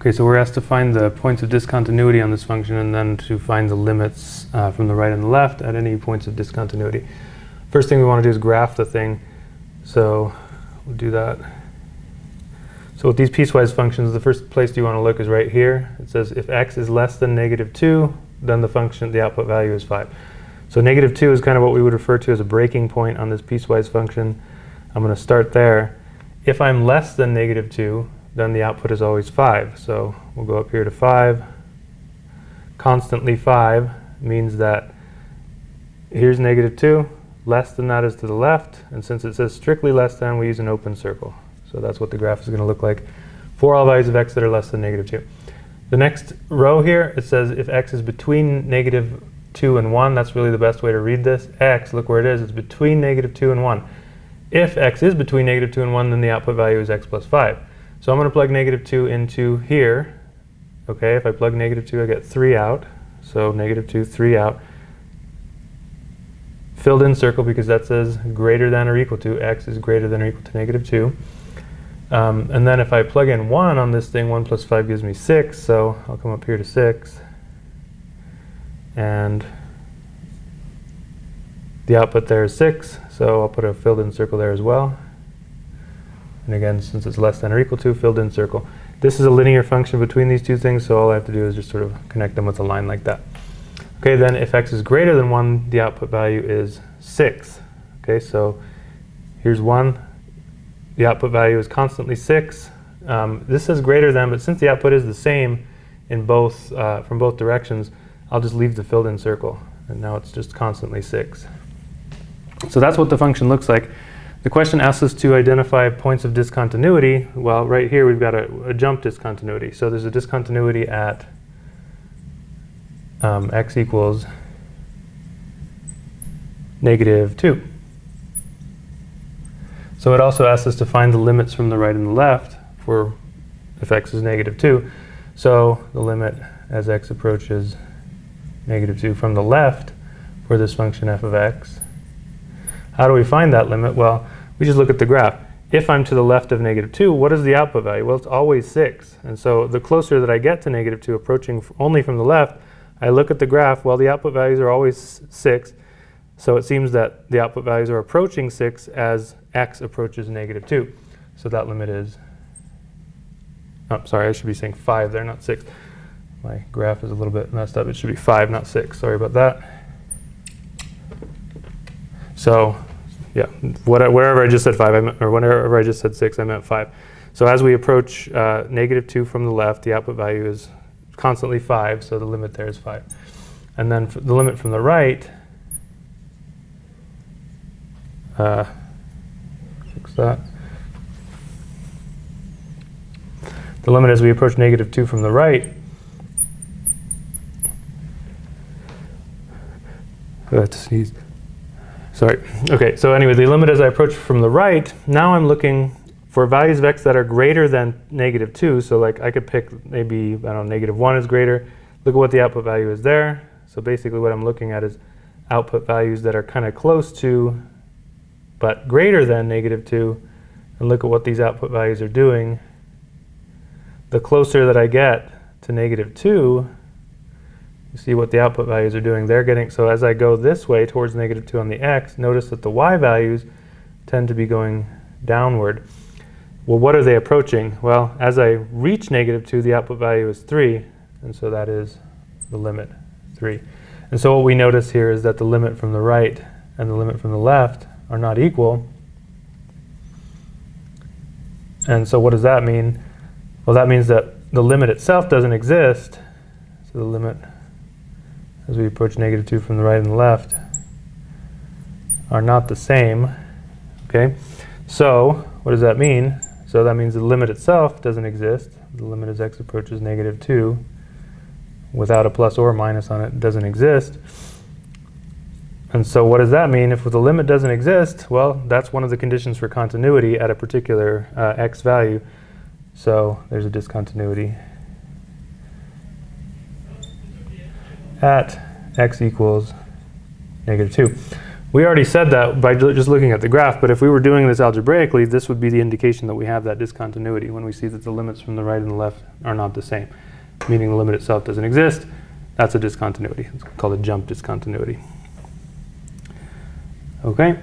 Okay, so we're asked to find the points of discontinuity on this function and then to find the limits from the right and the left at any points of discontinuity. First thing we want to do is graph the thing. So we'll do that. So with these piecewise functions, the first place you want to look is right here. It says if x is less than -2, then the function, the output value is 5. So -2 is kind of what we would refer to as a breaking point on this piecewise function. I'm going to start there. If I'm less than -2, then the output is always 5. So we'll go up here to 5. Constantly 5 means that here's -2. Less than that is to the left. And since it says strictly less than, we use an open circle. So that's what the graph is going to look like for all values of x that are less than -2. The next row here, it says if x is between -2 and 1, that's really the best way to read this. X, look where it is, it's between -2 and 1. If x is between -2 and 1, then the output value is x plus 5. So I'm going to plug -2 into here. Okay, if I plug -2, I get 3 out. So -2, 3 out. Filled in circle because that says greater than or equal to, x is greater than or equal to -2. And then if I plug in 1 on this thing, 1 plus 5 gives me 6. So I'll come up here to 6. And the output there is 6. So I'll put a filled in circle there as well. And again, since it's less than or equal to, filled in circle. This is a linear function between these two things, so all I have to do is just sort of connect them with a line like that. Okay, then if x is greater than 1, the output value is 6. Okay, so here's 1. The output value is constantly 6. This says greater than, but since the output is the same in both, from both directions, I'll just leave the filled in circle. And now it's just constantly 6. So that's what the function looks like. The question asks us to identify points of discontinuity. Well, right here we've got a jump discontinuity. So there's a discontinuity at x equals -2. So it also asks us to find the limits from the right and the left for if x is -2. So the limit as x approaches -2 from the left for this function f of x. How do we find that limit? Well, we just look at the graph. If I'm to the left of -2, what is the output value? Well, it's always 6. And so the closer that I get to -2, approaching only from the left, I look at the graph. Well, the output values are always 6. So it seems that the output values are approaching 6 as x approaches -2. So that limit is, oh, sorry, I should be saying 5 there, not 6. My graph is a little bit messed up. It should be 5, not 6. Sorry about that. So yeah, wherever I just said 5, or whenever I just said 6, I meant 5. So as we approach -2 from the left, the output value is constantly 5, so the limit there is 5. And then the limit from the right, fix that. The limit as we approach -2 from the right, I have to sneeze. Sorry. Okay, so anyway, the limit as I approach from the right, now I'm looking for values of x that are greater than -2. So like I could pick maybe, I don't know, -1 is greater. Look at what the output value is there. So basically what I'm looking at is output values that are kind of close to, but greater than -2. And look at what these output values are doing. The closer that I get to -2, you see what the output values are doing. They're getting, so as I go this way towards -2 on the x, notice that the y values tend to be going downward. Well, what are they approaching? Well, as I reach -2, the output value is 3, and so that is the limit, 3. And so what we notice here is that the limit from the right and the limit from the left are not equal. And so what does that mean? Well, that means that the limit itself doesn't exist. So the limit as we approach -2 from the right and the left are not the same. Okay, so what does that mean? So that means the limit itself doesn't exist. The limit as x approaches -2 without a plus or minus on it doesn't exist. And so what does that mean? If the limit doesn't exist, well, that's one of the conditions for continuity at a particular x value. So there's a discontinuity at x equals -2. We already said that by just looking at the graph, but if we were doing this algebraically, this would be the indication that we have that discontinuity when we see that the limits from the right and the left are not the same, meaning the limit itself doesn't exist. That's a discontinuity. It's called a jump discontinuity. Okay.